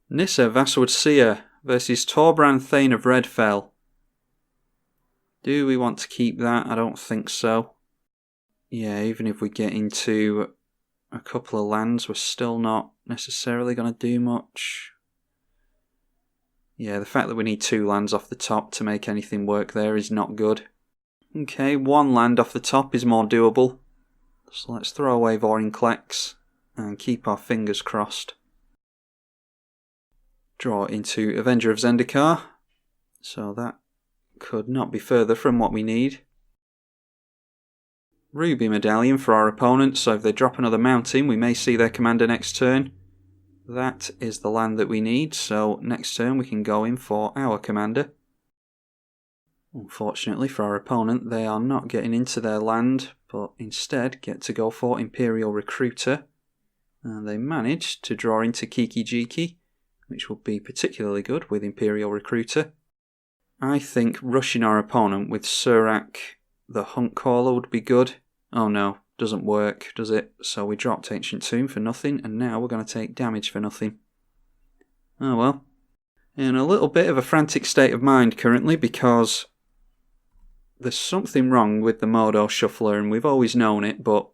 Nissa Vastwood Seer versus Torbran, Thane of Red Fell. Do we want to keep that? I don't think so. Yeah, even if we get into a couple of lands, we're still not necessarily going to do much. Yeah, the fact that we need 2 lands off the top to make anything work there is not good. Okay, 1 land off the top is more doable. So let's throw away Vorinclex and keep our fingers crossed. Draw into Avenger of Zendikar. So that could not be further from what we need. Ruby Medallion for our opponent, so if they drop another mountain we may see their commander next turn. That is the land that we need, so next turn we can go in for our commander. Unfortunately for our opponent, they are not getting into their land, but instead get to go for Imperial Recruiter. And they managed to draw into Kiki-Jiki, which will be particularly good with Imperial Recruiter. I think rushing our opponent with Surak the Hunt Caller would be good. Oh no, doesn't work, does it? So we dropped Ancient Tomb for nothing, and now we're going to take damage for nothing. Oh well. In a little bit of a frantic state of mind currently, because there's something wrong with the Modo Shuffler, and we've always known it, but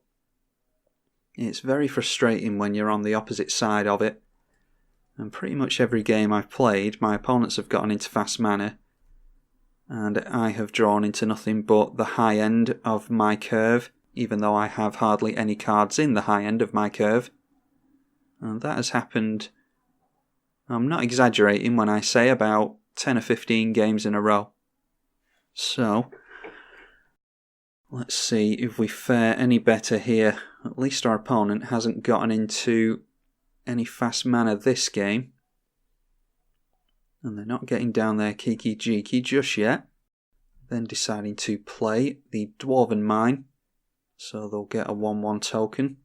it's very frustrating when you're on the opposite side of it. And pretty much every game I've played, my opponents have gotten into fast mana, and I have drawn into nothing but the high end of my curve, even though I have hardly any cards in the high end of my curve. And that has happened, I'm not exaggerating when I say about 10 or 15 games in a row. So, let's see if we fare any better here. At least our opponent hasn't gotten into any fast mana this game. And they're not getting down their Kiki-Jiki just yet. Then deciding to play the Dwarven Mine. So they'll get a 1/1 token.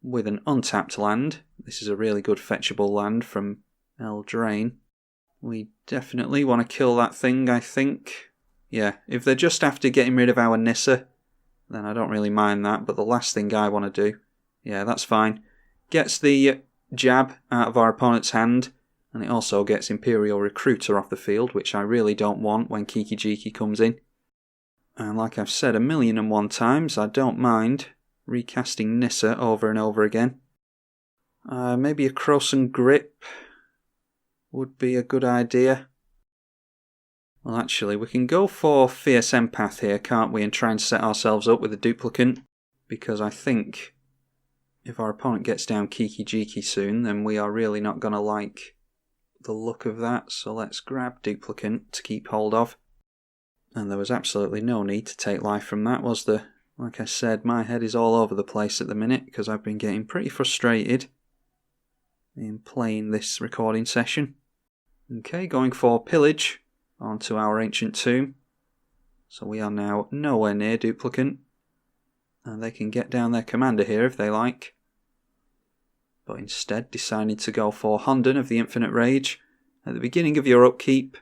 With an untapped land. This is a really good fetchable land from Eldraine. We definitely want to kill that thing, I think. Yeah, if they're just after getting rid of our Nissa, then I don't really mind that. But the last thing I want to do, yeah, that's fine. Gets the jab out of our opponent's hand, and it also gets Imperial Recruiter off the field, which I really don't want when Kiki-Jiki comes in. And like I've said 1,000,001 times, I don't mind recasting Nissa over and over again. Maybe a Krosan Grip would be a good idea. Well, actually, we can go for Fierce Empath here, can't we, and try and set ourselves up with a duplicant, because I think if our opponent gets down Kiki-Jiki soon, then we are really not going to like the look of that. So let's grab Duplicant to keep hold of. And there was absolutely no need to take life from that, was there? Like I said, my head is all over the place at the minute because I've been getting pretty frustrated in playing this recording session. Okay, going for Pillage onto our Ancient Tomb. So we are now nowhere near Duplicant. And they can get down their commander here if they like. But instead decided to go for Honden of the Infinite Rage. At the beginning of your upkeep,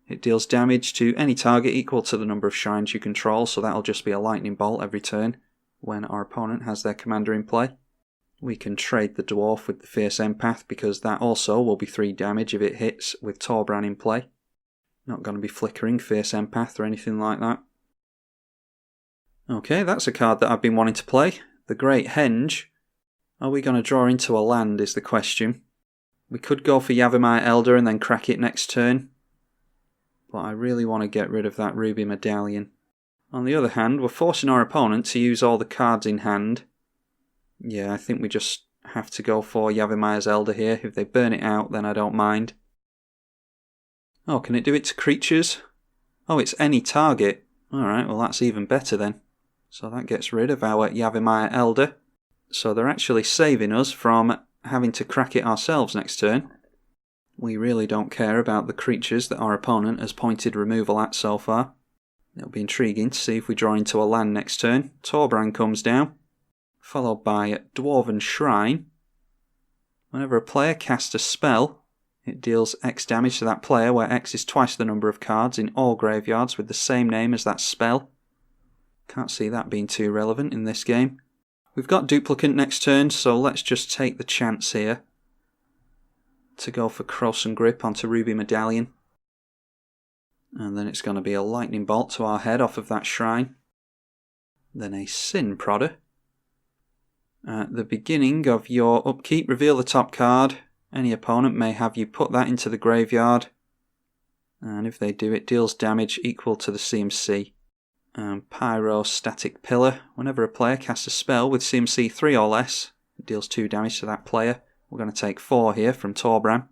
it deals damage to any target equal to the number of shrines you control, so that'll just be a lightning bolt every turn when our opponent has their commander in play. We can trade the Dwarf with the Fierce Empath because that also will be 3 damage if it hits with Torbran in play. Not going to be flickering Fierce Empath or anything like that. Okay, that's a card that I've been wanting to play. The Great Henge. Are we going to draw into a land is the question. We could go for Yavimaya Elder and then crack it next turn. But I really want to get rid of that Ruby Medallion. On the other hand, we're forcing our opponent to use all the cards in hand. Yeah, I think we just have to go for Yavimaya's Elder here. If they burn it out, then I don't mind. Oh, can it do it to creatures? Oh, it's any target. Alright, well that's even better then. So that gets rid of our Yavimaya Elder. So they're actually saving us from having to crack it ourselves next turn. We really don't care about the creatures that our opponent has pointed removal at so far. It'll be intriguing to see if we draw into a land next turn. Torbran comes down, followed by Dwarven Shrine. Whenever a player casts a spell, It deals X damage to that player, where X is twice the number of cards in all graveyards with the same name as that spell. Can't see that being too relevant in this game. We've got Duplicant next turn, so let's just take the chance here to go for Cross and Grip onto Ruby Medallion. And then it's going to be a Lightning Bolt to our head off of that Shrine. Then a Sin Prodder. At the beginning of your upkeep, reveal the top card. Any opponent may have you put that into the graveyard. And if they do, it deals damage equal to the CMC. Pyrostatic Pillar. Whenever a player casts a spell with CMC 3 or less, it deals 2 damage to that player. We're going to take 4 here from Torbran.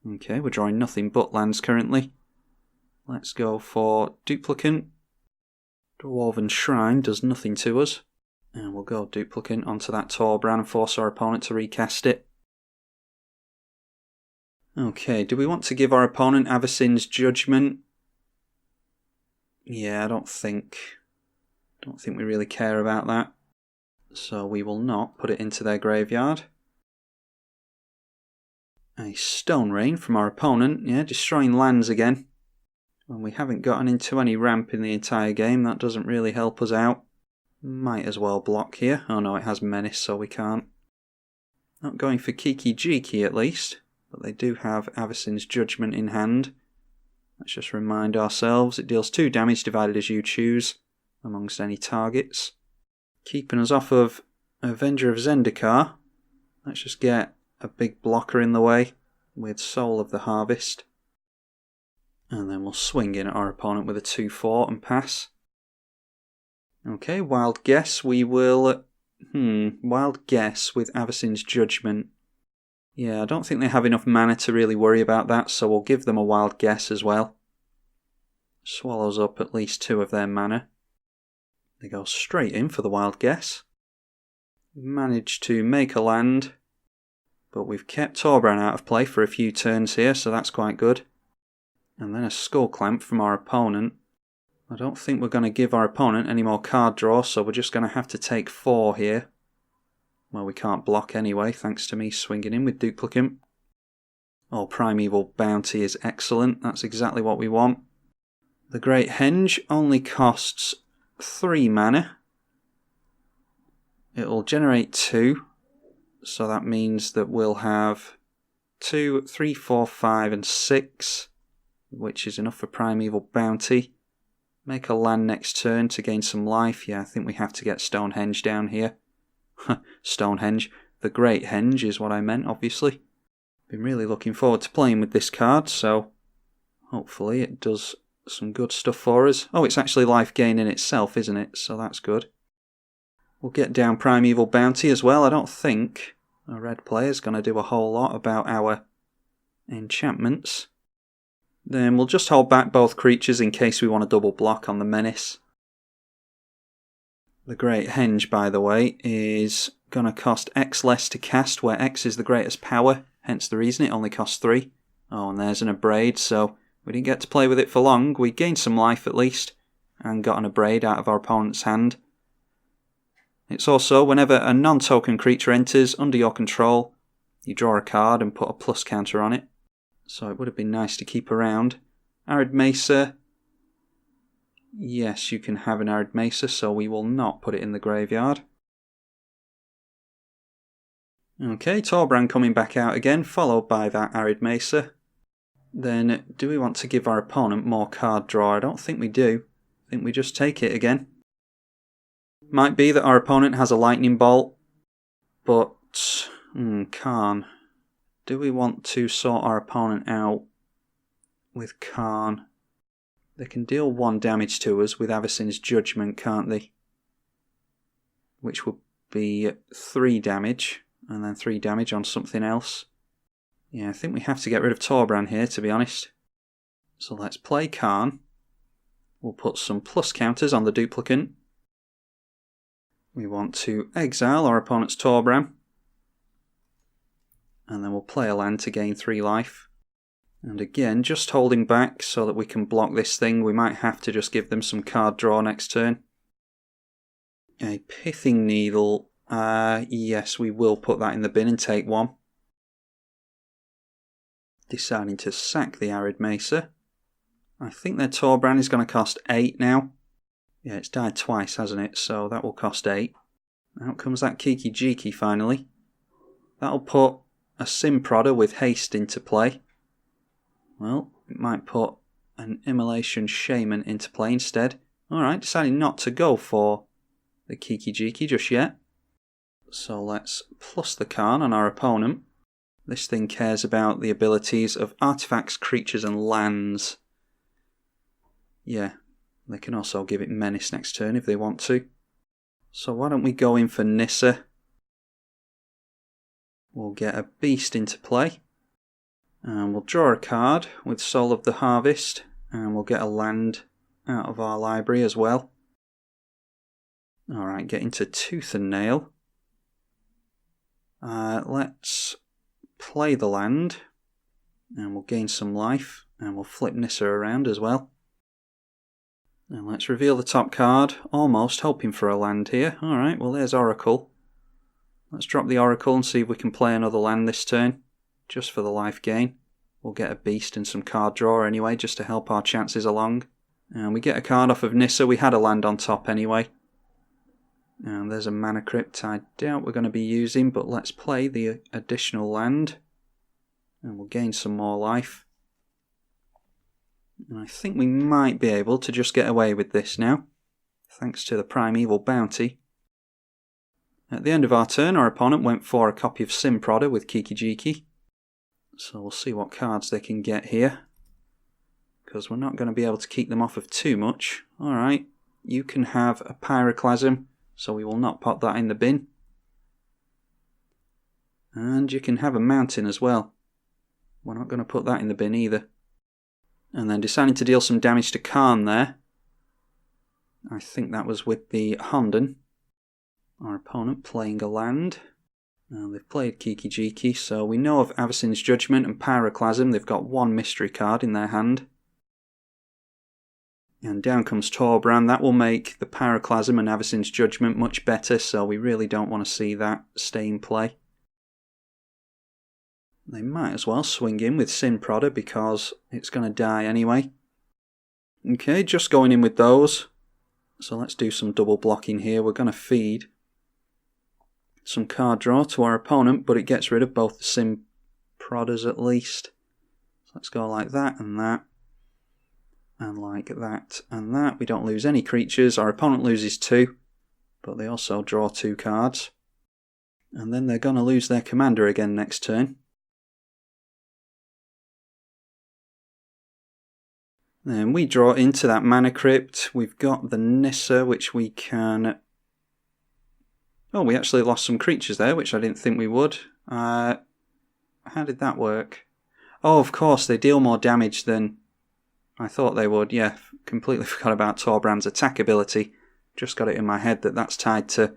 Okay, we're drawing nothing but lands currently. Let's go for Duplicant. Dwarven Shrine does nothing to us. And we'll go Duplicant onto that Torbran and force our opponent to recast it. Okay, do we want to give our opponent Avacyn's Judgment? Yeah, I don't think we really care about that. So we will not put it into their graveyard. A Stone Rain from our opponent, yeah, destroying lands again. When we haven't gotten into any ramp in the entire game, that doesn't really help us out. Might as well block here. Oh no, it has Menace, so we can't. Not going for Kiki Jiki at least, but they do have Avacyn's Judgment in hand. Let's just remind ourselves, it deals 2 damage divided as you choose, amongst any targets. Keeping us off of Avenger of Zendikar. Let's just get a big blocker in the way with Soul of the Harvest. And then we'll swing in at our opponent with a 2-4 and pass. Okay, Wild Guess. We will... Wild Guess with Avacyn's Judgment. Yeah, I don't think they have enough mana to really worry about that, so we'll give them a Wild Guess as well. Swallows up at least 2 of their mana. They go straight in for the Wild Guess. Managed to make a land, but we've kept Torbran out of play for a few turns here, so that's quite good. And then a Skull Clamp from our opponent. I don't think we're going to give our opponent any more card draw, so we're just going to have to take 4 here. Well, we can't block anyway, thanks to me swinging in with Duplicant. Oh, Primeval Bounty is excellent. That's exactly what we want. The Great Henge only costs 3 mana. It'll generate 2. So that means that we'll have 2, 3, 4, 5 and 6. Which is enough for Primeval Bounty. Make a land next turn to gain some life. Yeah, I think we have to get Stonehenge down here. Stonehenge. The Great Henge is what I meant, obviously. Been really looking forward to playing with this card, so hopefully it does some good stuff for us. Oh, it's actually life gain in itself, isn't it? So that's good. We'll get down Primeval Bounty as well. I don't think a red player is going to do a whole lot about our enchantments. Then we'll just hold back both creatures in case we want to double block on the Menace. The Great Henge, by the way, is going to cost X less to cast, where X is the greatest power, hence the reason it only costs 3. Oh, and there's an Abrade, so we didn't get to play with it for long. We gained some life at least, and got an Abrade out of our opponent's hand. It's also, whenever a non-token creature enters under your control, you draw a card and put a plus counter on it. So it would have been nice to keep around. Arid Mesa. Yes, you can have an Arid Mesa, so we will not put it in the graveyard. Okay, Torbran coming back out again, followed by that Arid Mesa. Then, do we want to give our opponent more card draw? I don't think we do. I think we just take it again. Might be that our opponent has a Lightning Bolt, but... Karn. Do we want to sort our opponent out with Karn? They can deal 1 damage to us with Avacyn's Judgment, can't they? Which would be 3 damage, and then 3 damage on something else. Yeah, I think we have to get rid of Torbran here, to be honest. So let's play Karn. We'll put some plus counters on the Duplicant. We want to exile our opponent's Torbran. And then we'll play a land to gain 3 life. And again, just holding back so that we can block this thing. We might have to just give them some card draw next turn. A Pithing Needle. Yes, we will put that in the bin and take 1. deciding to sack the Arid Mesa. I think their Torbran is going to cost 8 now. Yeah, it's died twice, hasn't it? So that will cost 8. Out comes that Kiki Jiki finally. That'll put a Sim Prodder with haste into play. Well, it might put an Immolation Shaman into play instead. Alright, deciding not to go for the Kiki Jiki just yet. So let's plus the Khan on our opponent. This thing cares about the abilities of artifacts, creatures and lands. Yeah, they can also give it Menace next turn if they want to. So why don't we go in for Nissa. We'll get a Beast into play. And we'll draw a card with Soul of the Harvest. And we'll get a land out of our library as well. Alright, get into Tooth and Nail. Let's play the land. And we'll gain some life. And we'll flip Nissa around as well. And let's reveal the top card. Almost hoping for a land here. Alright, well there's Oracle. Let's drop the Oracle and see if we can play another land this turn. Just for the life gain. We'll get a Beast and some card draw anyway, just to help our chances along. And we get a card off of Nissa. We had a land on top anyway. And there's a Mana Crypt I doubt we're going to be using, but let's play the additional land. And we'll gain some more life. And I think we might be able to just get away with this now, thanks to the Primeval Bounty. At the end of our turn, our opponent went for a copy of Sim Prodder with Kiki Jiki. So we'll see what cards they can get here, because we're not going to be able to keep them off of too much. Alright, you can have a Pyroclasm, so we will not put that in the bin. And you can have a Mountain as well. We're not going to put that in the bin either. And then deciding to deal some damage to Khan there. I think that was with the Honden. Our opponent playing a land. Now they've played Kiki Jiki, so we know of Avacyn's Judgment and Pyroclasm. They've got one mystery card in their hand. And down comes Torbran. That will make the Pyroclasm and Avacyn's Judgment much better, so we really don't want to see that stay in play. They might as well swing in with Sim Prodder because it's going to die anyway. Okay, just going in with those. So let's do some double blocking here. We're going to feed some card draw to our opponent, but it gets rid of both the Sim Prodders at least. So let's go like that and that. And like that and that. We don't lose any creatures. Our opponent loses 2, but they also draw 2 cards. And then they're going to lose their commander again next turn. Then we draw into that Mana Crypt. We've got the Nissa, which we can... Oh, we actually lost some creatures there, which I didn't think we would. How did that work? Oh, of course, they deal more damage than I thought they would. Yeah, completely forgot about Torbran's attack ability. Just got it in my head that that's tied to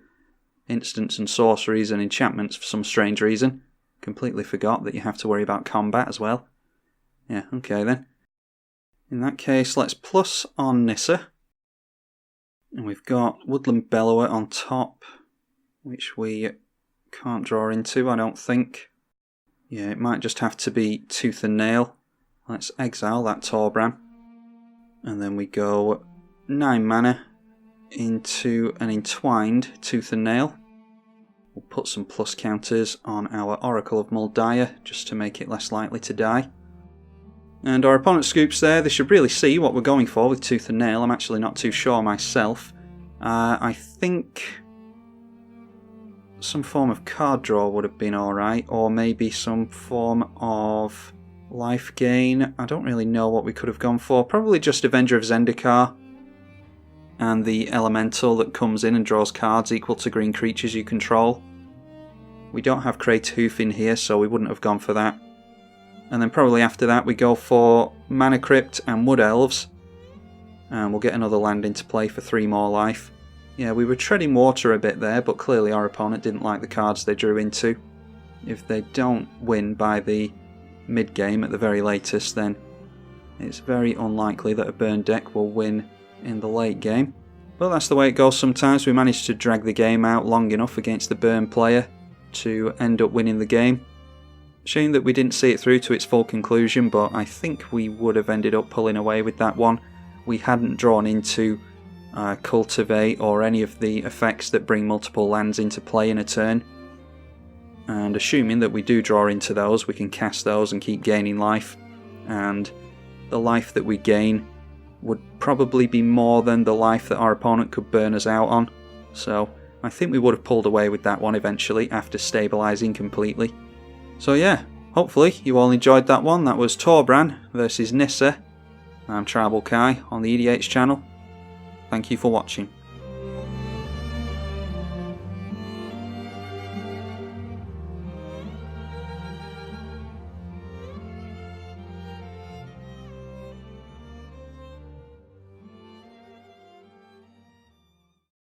instants and sorceries and enchantments for some strange reason. Completely forgot that you have to worry about combat as well. Yeah, okay then. In that case, let's plus on Nissa. And we've got Woodland Bellower on top, which we can't draw into, I don't think. Yeah, it might just have to be Tooth and Nail. Let's exile that Torbran. And then we go 9 mana into an Entwined Tooth and Nail. We'll put some plus counters on our Oracle of Muldiah, just to make it less likely to die. And our opponent scoops there. They should really see what we're going for with Tooth and Nail. I'm actually not too sure myself. I think some form of card draw would have been alright, or maybe some form of life gain. I don't really know what we could have gone for. Probably just Avenger of Zendikar and the Elemental that comes in and draws cards equal to green creatures you control. We don't have Krayt in here, so we wouldn't have gone for that. And then probably after that we go for Mana Crypt and Wood Elves. And we'll get another land into play for 3 more life. Yeah, we were treading water a bit there, but clearly our opponent didn't like the cards they drew into. If they don't win by the mid-game at the very latest, then it's very unlikely that a burn deck will win in the late game. But that's the way it goes sometimes. We managed to drag the game out long enough against the burn player to end up winning the game. Shame that we didn't see it through to its full conclusion, but I think we would have ended up pulling away with that one. We hadn't drawn into Cultivate or any of the effects that bring multiple lands into play in a turn. And assuming that we do draw into those, we can cast those and keep gaining life. And the life that we gain would probably be more than the life that our opponent could burn us out on. So I think we would have pulled away with that one eventually after stabilising completely. So yeah, hopefully you all enjoyed that one. That was Torbran versus Nissa. I'm tribalkai on the EDH channel. Thank you for watching.